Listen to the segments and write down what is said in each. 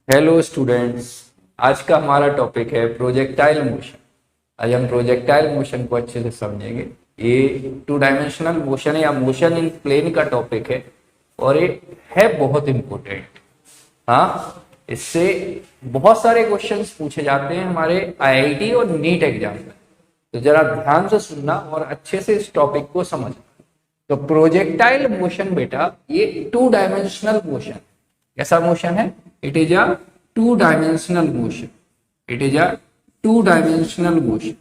Hello students. आज का हमारा टॉपिक है प्रोजेक्टाइल मोशन। आज हम प्रोजेक्टाइल मोशन को अच्छे से समझेंगे। ये टू डायमेंशनल मोशन या मोशन इन प्लेन का टॉपिक है और ये है बहुत इंपॉर्टेंट। हाँ, इससे बहुत सारे क्वेश्चंस पूछे जाते हैं हमारे आईआईटी और नीट एग्जाम में। तो जरा ध्यान से सुनना और अच्छे से इस टॉपिक को समझना। तो प्रोजेक्टाइल मोशन बेटा ये टू डायमेंशनल मोशन। कैसा मोशन है? It is a two dimensional motion. It is a two dimensional motion.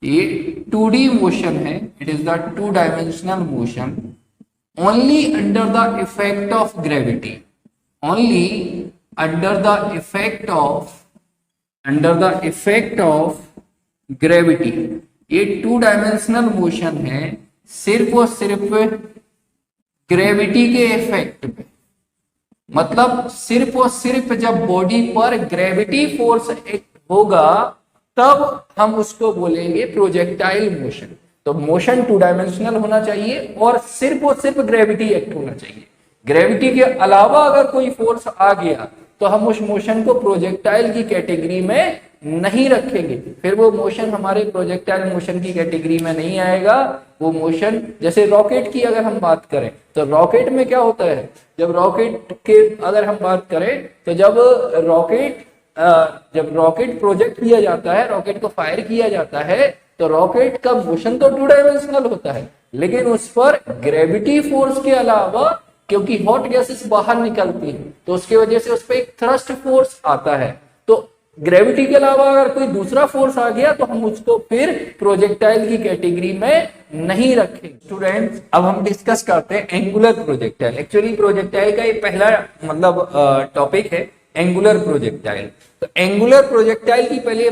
ये 2D मोशन है। It is the two dimensional motion only under the effect of gravity. Only under the effect of gravity. ये two dimensional motion है सिर्फ और सिर्फ gravity के effect पे। मतलब सिर्फ और सिर्फ जब बॉडी पर ग्रेविटी फोर्स एक्ट होगा तब हम उसको बोलेंगे प्रोजेक्टाइल मोशन। तो मोशन टू डायमेंशनल होना चाहिए और सिर्फ ग्रेविटी एक्ट होना चाहिए। ग्रेविटी के अलावा अगर कोई फोर्स आ गया तो हम उस मोशन को प्रोजेक्टाइल की कैटेगरी में नहीं रखेंगे। फिर वो मोशन हमारे प्रोजेक्टाइल मोशन की कैटेगरी में नहीं आएगा। वो मोशन जैसे रॉकेट की अगर हम बात करें तो रॉकेट में क्या होता है, जब रॉकेट के अगर हम बात करें तो जब रॉकेट प्रोजेक्ट किया जाता है, रॉकेट को फायर किया जाता है तो रॉकेट का मोशन तो टू डायमेंशनल होता है, लेकिन उस पर ग्रेविटी फोर्स के अलावा क्योंकि हॉट गैसेस बाहर निकलती है तो उसकी वजह से उस पर एक थ्रस्ट फोर्स आता है। तो ग्रेविटी के अलावा अगर कोई दूसरा फोर्स आ गया तो हम उसको फिर प्रोजेक्टाइल की कैटेगरी में नहीं रखेंगे। स्टूडेंट्स, अब हम डिस्कस करते हैं एंगुलर प्रोजेक्टाइल। एक्चुअली प्रोजेक्टाइल का ये पहला टॉपिक है एंगुलर प्रोजेक्टाइल। तो एंगुलर प्रोजेक्टाइल की पहले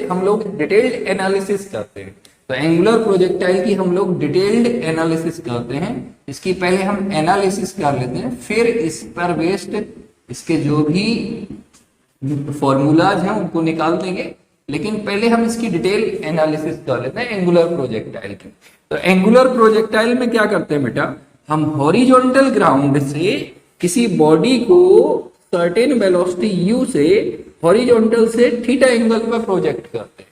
हम लोग डिटेल्ड एनालिसिस करते हैं। तो एंगुलर प्रोजेक्टाइल की हम लोग डिटेल्ड एनालिसिस करते हैं। इसकी पहले हम एनालिसिस कर लेते हैं, फिर इस पर बेस्ड इसके जो भी फॉर्मूलाज हैं उनको निकाल देंगे। लेकिन पहले हम इसकी डिटेल एनालिसिस कर लेते हैं एंगुलर प्रोजेक्टाइल की। तो एंगुलर प्रोजेक्टाइल में क्या करते हैं बेटा, हम हॉरिजॉन्टल ग्राउंड से किसी बॉडी को सर्टेन वेलोसिटी u से हॉरिजॉन्टल से थीटा एंगल पर प्रोजेक्ट करते हैं।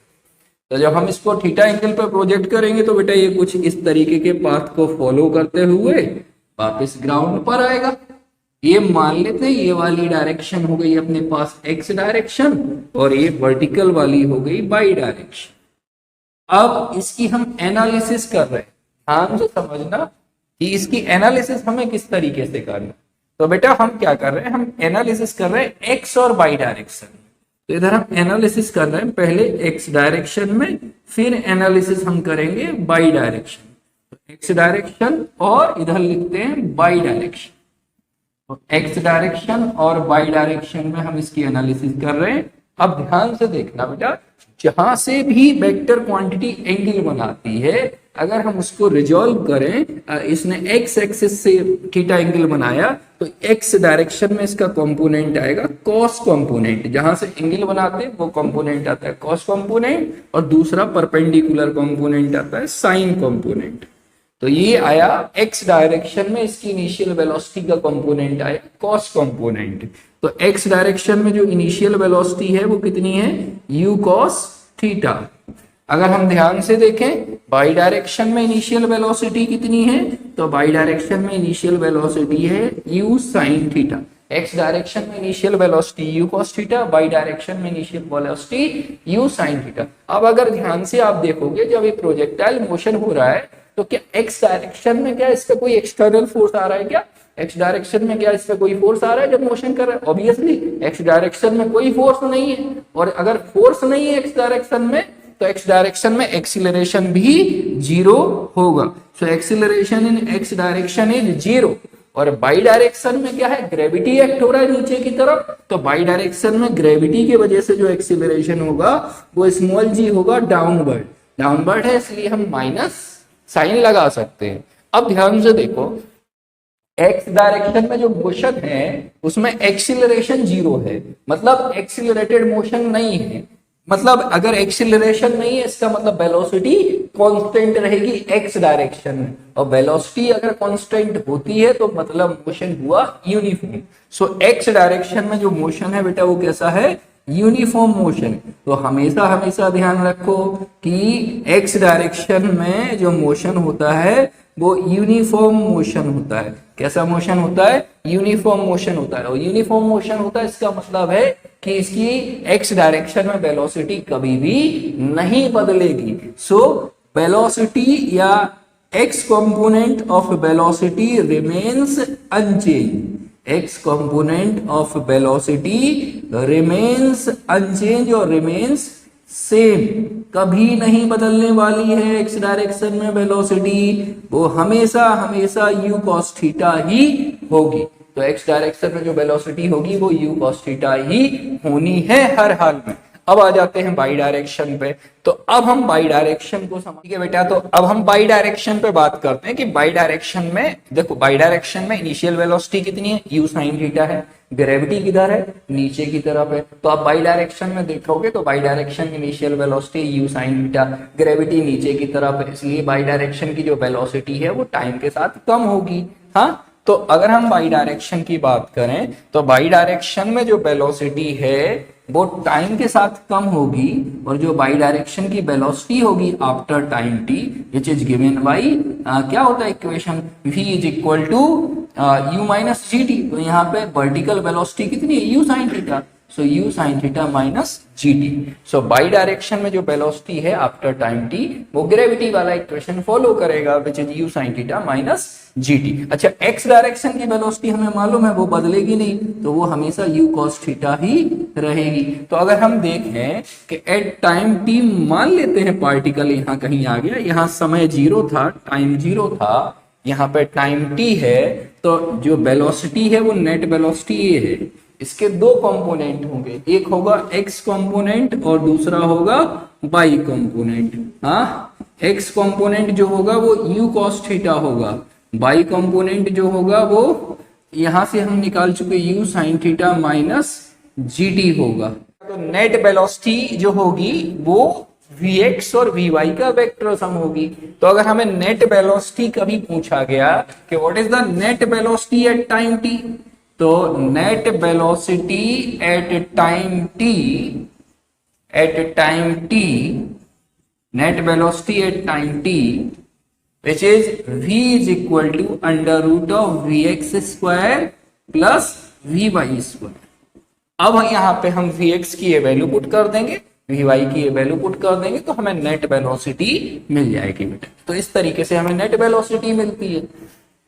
तो जब हम इसको थीटा एंगल पर प्रोजेक्ट करेंगे तो बेटा ये कुछ इस तरीके के पाथ को फॉलो करते हुए वापस ग्राउंड पर आएगा। ये मान लेते हैं ये वाली डायरेक्शन हो गई अपने पास एक्स डायरेक्शन और ये वर्टिकल वाली हो गई वाई डायरेक्शन। अब इसकी हम एनालिसिस कर रहे हैं। ध्यान से समझना कि इसकी एनालिसिस हमें किस तरीके से करना। तो बेटा हम क्या कर रहे हैं, हम एनालिसिस कर रहे हैं एक्स और वाई डायरेक्शन। तो इधर हम एनालिसिस कर रहे हैं पहले एक्स डायरेक्शन में, फिर एनालिसिस हम करेंगे वाई डायरेक्शन। तो एक्स डायरेक्शन और इधर लिखते हैं वाई डायरेक्शन। तो एक्स डायरेक्शन और वाई डायरेक्शन में हम इसकी एनालिसिस कर रहे हैं। अब ध्यान से देखना बेटा, जहां से भी वेक्टर क्वांटिटी एंगल बनाती है अगर हम उसको रिजॉल्व करें, इसने एक्स एक्सिस से थीटा एंगल बनाया तो एक्स डायरेक्शन में इसका कंपोनेंट आएगा कॉस कंपोनेंट। जहां से एंगल बनाते हैं वो कंपोनेंट आता है कॉस कंपोनेंट और दूसरा परपेंडिकुलर कंपोनेंट आता है साइन कंपोनेंट। तो ये आया एक्स डायरेक्शन में, इसकी इनिशियल वेलोसिटी का कंपोनेंट आया कॉस कंपोनेंट। तो एक्स डायरेक्शन में जो इनिशियल वेलोसिटी है वो कितनी है, u cos थीटा। अगर हम ध्यान से देखें बाई डायरेक्शन में इनिशियल वेलोसिटी कितनी है, तो बाई डायरेक्शन में इनिशियल वेलोसिटी है u sin theta. X direction में initial velocity u cos theta, Y direction में initial velocity u sin theta. अब अगर ध्यान से आप देखोगे जब ये प्रोजेक्टाइल मोशन हो रहा है तो क्या एक्स डायरेक्शन में क्या इसका कोई एक्सटर्नल फोर्स आ रहा है? क्या एक्स डायरेक्शन में क्या इसका कोई फोर्स आ रहा है जब मोशन कर रहा है? ऑब्वियसली एक्स डायरेक्शन में कोई फोर्स नहीं है। और अगर फोर्स नहीं है एक्स डायरेक्शन में तो एक्स डायरेक्शन में एक्सीलरेशन भी जीरो होगा। So acceleration in x direction is zero. और बाई डायरेक्शन में क्या है, ग्रेविटी एक्ट हो रहा है नीचे की तरफ। तो बाई डायरेक्शन में ग्रेविटी की वजह से जो एक्सीलरेशन होगा वो स्मॉल जी होगा, डाउनवर्ड है, इसलिए हम माइनस साइन लगा सकते हैं। अब ध्यान से देखो, एक्स डायरेक्शन में जो मोशन है उसमें एक्सीलरेशन जीरो है, मतलब एक्सीलरेटेड मोशन नहीं है। मतलब अगर एक्सीलरेशन नहीं है इसका मतलब वेलोसिटी कांस्टेंट रहेगी एक्स डायरेक्शन में, और वेलोसिटी अगर कांस्टेंट होती है तो मतलब मोशन हुआ यूनिफॉर्म। सो एक्स डायरेक्शन में जो मोशन है बेटा वो कैसा है, यूनिफॉर्म मोशन। तो हमेशा हमेशा ध्यान रखो कि एक्स डायरेक्शन में जो मोशन होता है वो यूनिफॉर्म मोशन होता है। कैसा मोशन होता है, यूनिफॉर्म मोशन होता है। और यूनिफॉर्म मोशन होता है इसका मतलब है कि इसकी एक्स डायरेक्शन में वेलोसिटी कभी भी नहीं बदलेगी। सो वेलोसिटी या x component of velocity remains unchange, x component of velocity remains unchanged और remains same, कभी नहीं बदलने वाली है x डायरेक्शन में वेलोसिटी, वो हमेशा हमेशा u cos थीटा ही होगी। तो x डायरेक्शन में जो वेलोसिटी होगी वो u cos थीटा ही होनी है हर हाल में। अब आ जाते हैं बाई डायरेक्शन पे। तो अब हम बाई डायरेक्शन को समझिए बेटा। तो अब हम बाई डायरेक्शन पे बात करते हैं कि बाई डायरेक्शन में देखो, बाई डायरेक्शन में इनिशियल वेलोसिटी कितनी है, u sin थीटा है, ग्रेविटी किधर है, नीचे की तरफ है। तो आप बाई डायरेक्शन में देखोगे तो बाई डायरेक्शन की initial velocity u sin theta, gravity नीचे की तरफ है, इसलिए बाई डायरेक्शन की जो वेलोसिटी है वो टाइम के साथ कम होगी। हाँ, तो अगर हम बाई डायरेक्शन की बात करें तो बाई डायरेक्शन में जो वेलोसिटी है वो टाइम के साथ कम होगी, और जो बाई डायरेक्शन की वेलोसिटी होगी after time t which is given by क्या होता है equation, v is equal to u minus g t. तो यहाँ पे वर्टिकल वेलोसिटी कितनी है, u sin theta, so u sin theta minus g t. So y direction में जो वेलोसिटी है आफ्टर टाइम t वो ग्रेविटी वाला इक्वेशन फॉलो करेगा which is u sin theta minus g t. अच्छा, x डायरेक्शन की वेलोसिटी हमें मालूम है वो बदलेगी नहीं, तो वो हमेशा u cos थीटा ही रहेगी। तो अगर हम देखें कि एट टाइम t मान लेते हैं पार्टिकल यहाँ कहीं आ गया, यहाँ समय जीरो था, टाइम जीरो था, यहाँ पे टाइम t है, तो जो वेलोसिटी है वो नेट वेलोसिटी ये है। इसके दो कंपोनेंट होंगे, एक होगा x कंपोनेंट और दूसरा होगा y कंपोनेंट। हाँ, x कंपोनेंट जो होगा वो u cos थीटा होगा, y कंपोनेंट जो होगा वो यहां से हम निकाल चुके u sin theta minus gt होगा। तो नेट वेलोसिटी जो होगी वो vx और vy का वेक्टर सम होगी। तो अगर हमें नेट वेलोसिटी कभी पूछा गया कि what is the net velocity at time t, तो net velocity at time t, net velocity at time t which is v is equal to under root of vx square plus vy square। अब यहाँ पे हम vx की ये value put कर देंगे, vy की ये वैल्यू पुट कर देंगे, तो हमें नेट वेलोसिटी मिल जाएगी बेटा। तो इस तरीके से हमें नेट वेलोसिटी मिलती है।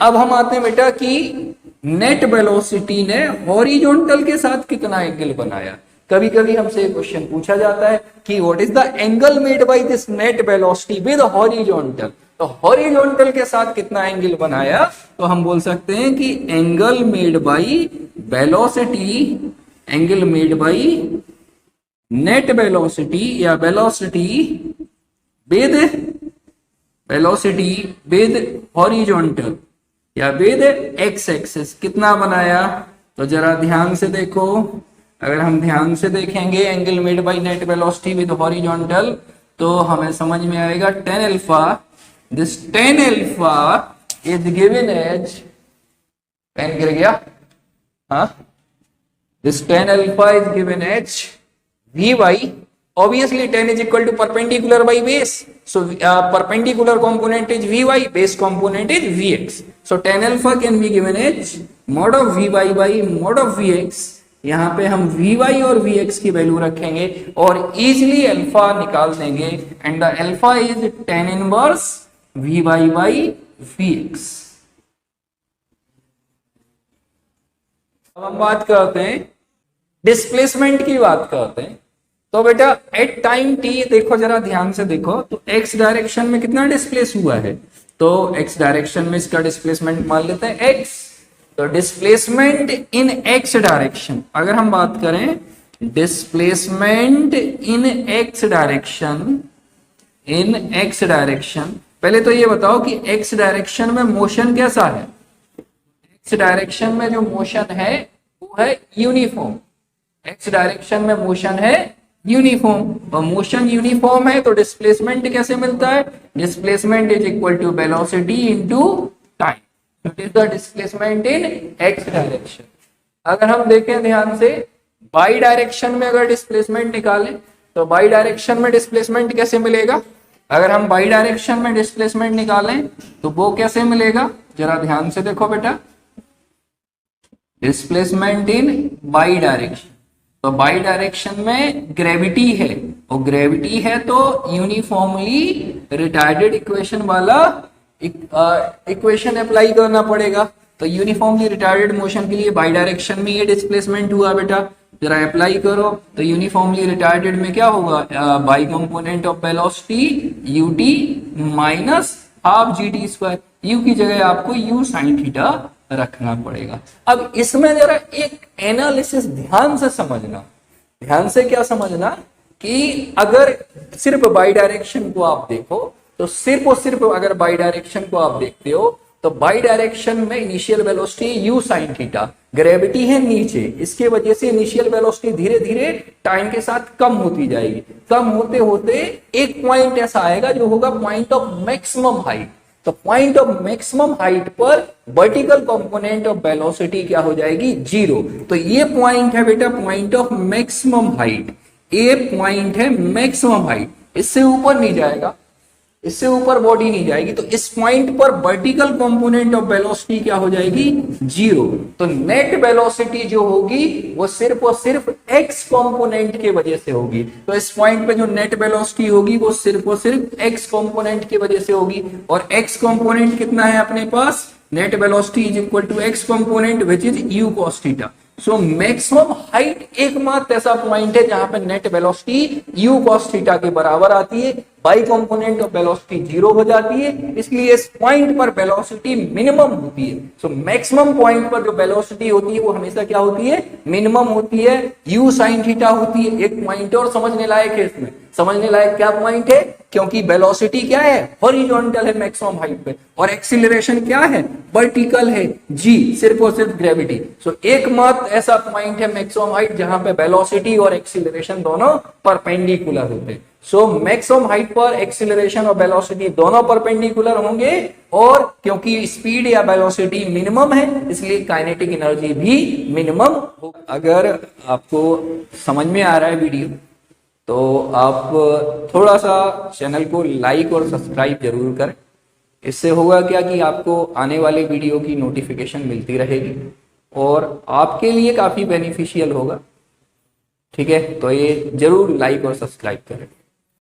अब हम आते हैं बेटा कि नेट वेलोसिटी ने हॉरिजॉन्टल के साथ कितना एंगल बनाया। कभी कभी हमसे क्वेश्चन पूछा जाता है कि what is the angle made by this net velocity with horizontal. तो हॉरिजॉन्टल के साथ कितना एंगल बनाया, तो हम बोल सकते हैं कि angle made by velocity, angle made by net velocity या वेलोसिटी विद हॉरिजॉन्टल या विद एक्स एक्सिस कितना बनाया। तो जरा ध्यान से देखो, अगर हम ध्यान से देखेंगे angle made by net velocity with horizontal तो हमें समझ में आएगा tan alpha, this tan alpha is given as, tan गिर गया, हाँ, this tan alpha is given as vy, obviously tan is equal to perpendicular by base, so perpendicular component is vy, base component is vx, so tan alpha can be given as mod of vy by mod of vx। यहाँ पे हम vy और vx की value रखेंगे और easily alpha निकाल देंगे, and the alpha is tan inverse vy by vx। अब हम बात करते हैं डिस्प्लेसमेंट की बात करते हैं। तो बेटा एट टाइम t देखो, जरा ध्यान से देखो, तो x डायरेक्शन में कितना डिस्प्लेस हुआ है, तो x डायरेक्शन में इसका डिस्प्लेसमेंट मान लेते हैं x। तो डिस्प्लेसमेंट इन x डायरेक्शन, अगर हम बात करें डिस्प्लेसमेंट इन x डायरेक्शन, पहले तो ये बताओ कि x डायरेक्शन में मोशन कैसा है। x डायरेक्शन में जो मोशन है वो है यूनिफॉर्म, x डायरेक्शन में मोशन है यूनिफॉर्म, और मोशन यूनिफॉर्म है तो डिस्प्लेसमेंट कैसे मिलता है? Displacement is equal to velocity into time, it is the displacement in x direction. अगर हम देखें ध्यान से, बाई डायरेक्शन में अगर डिस्प्लेसमेंट निकालें तो बाई डायरेक्शन में डिस्प्लेसमेंट कैसे मिलेगा? अगर हम बाई डायरेक्शन में डिस्प्लेसमेंट निकालें तो वो कैसे मिलेगा? जरा ध्यान से देखो बेटा, डिस्प्लेसमेंट इन बाई डायरेक्शन, तो बाई डायरेक्शन में ग्रेविटी है, और ग्रेविटी है तो यूनिफॉर्मली रिटार्डेड इक्वेशन वाला इक्वेशन अप्लाई करना पड़ेगा। तो यूनिफॉर्मली रिटार्डेड मोशन के लिए बाई डायरेक्शन में ये डिस्प्लेसमेंट हुआ बेटा, जरा अप्लाई करो तो यूनिफॉर्मली रिटार्डेड में क्या होगा? By component of velocity UT minus half G T square, you की जगह आपको यू साइन थीटा रखना पड़ेगा। अब इसमें जरा एक एनालिसिस ध्यान से समझना, ध्यान से क्या समझना कि अगर सिर्फ बाई डायरेक्शन को आप देखो तो सिर्फ और सिर्फ अगर बाई डायरेक्शन को आप देखते हो तो बाई डायरेक्शन में initial velocity you sine theta, gravity है नीचे, इसके वजह से इनिशियल वेलोसिटी धीरे धीरे टाइम के साथ कम होती जाएगी। कम होते होते एक पॉइंट ऐसा आएगा जो होगा पॉइंट ऑफ मैक्सिमम हाइट। तो पॉइंट ऑफ मैक्सिमम हाइट पर वर्टिकल कंपोनेंट ऑफ वेलोसिटी क्या हो जाएगी? जीरो। तो ये पॉइंट है बेटा पॉइंट ऑफ मैक्सिमम हाइट, ये पॉइंट है मैक्सिमम हाइट, इससे ऊपर नहीं जाएगा, इससे ऊपर बॉडी नहीं जाएगी। तो इस पॉइंट पर वर्टिकल कंपोनेंट ऑफ वेलोसिटी क्या हो जाएगी? जीरो। तो नेट वेलोसिटी जो होगी वो सिर्फ और सिर्फ एक्स कंपोनेंट के वजह से होगी। तो इस पॉइंट पे जो नेट वेलोसिटी होगी वो सिर्फ और सिर्फ एक्स कंपोनेंट की वजह से होगी। और एक्स कंपोनेंट कितना है अपने पास? Net velocity is equal to X component which is u cos theta. So maximum height एकमात्र ऐसा पॉइंट है जहां पे net velocity u cos theta के बराबर आती है, Y component of velocity zero हो जाती है, इसलिए इस पॉइंट पर वेलोसिटी मिनिमम होती है। सो मैक्सिमम पॉइंट पर जो वेलोसिटी होती है वो हमेशा क्या होती है? मिनिमम होती है, यू साइन थीटा होती है। एक पॉइंट और समझने लायक है, इसमें समझने लायक क्या पॉइंट है? क्योंकि वेलोसिटी क्या है? हॉरिजॉन्टल है मैक्सिमम हाइट पे, और एक्सीलरेशन क्या है? वर्टिकल है, जी, सिर्फ और सिर्फ ग्रेविटी। सो एकमात्र ऐसा पॉइंट है मैक्सिमम हाइट जहां पे वेलोसिटी और एक्सीलरेशन दोनों परपेंडिकुलर होते हैं। सो मैक्सिमम हाइट पर एक्सीलरेशन और वेलोसिटी दोनों परपेंडिकुलर होंगे, और क्योंकि स्पीड या वेलोसिटी मिनिमम है इसलिए काइनेटिक एनर्जी भी मिनिमम हो। अगर आपको समझ में आ रहा है वीडियो तो आप थोड़ा सा चैनल को लाइक और सब्सक्राइब जरूर करें। इससे होगा क्या कि आपको आने वाले वीडियो की नोटिफिकेशन मिलती रहेगी और आपके लिए काफी बेनिफिशियल होगा। ठीक है, तो ये जरूर लाइक और सब्सक्राइब करें।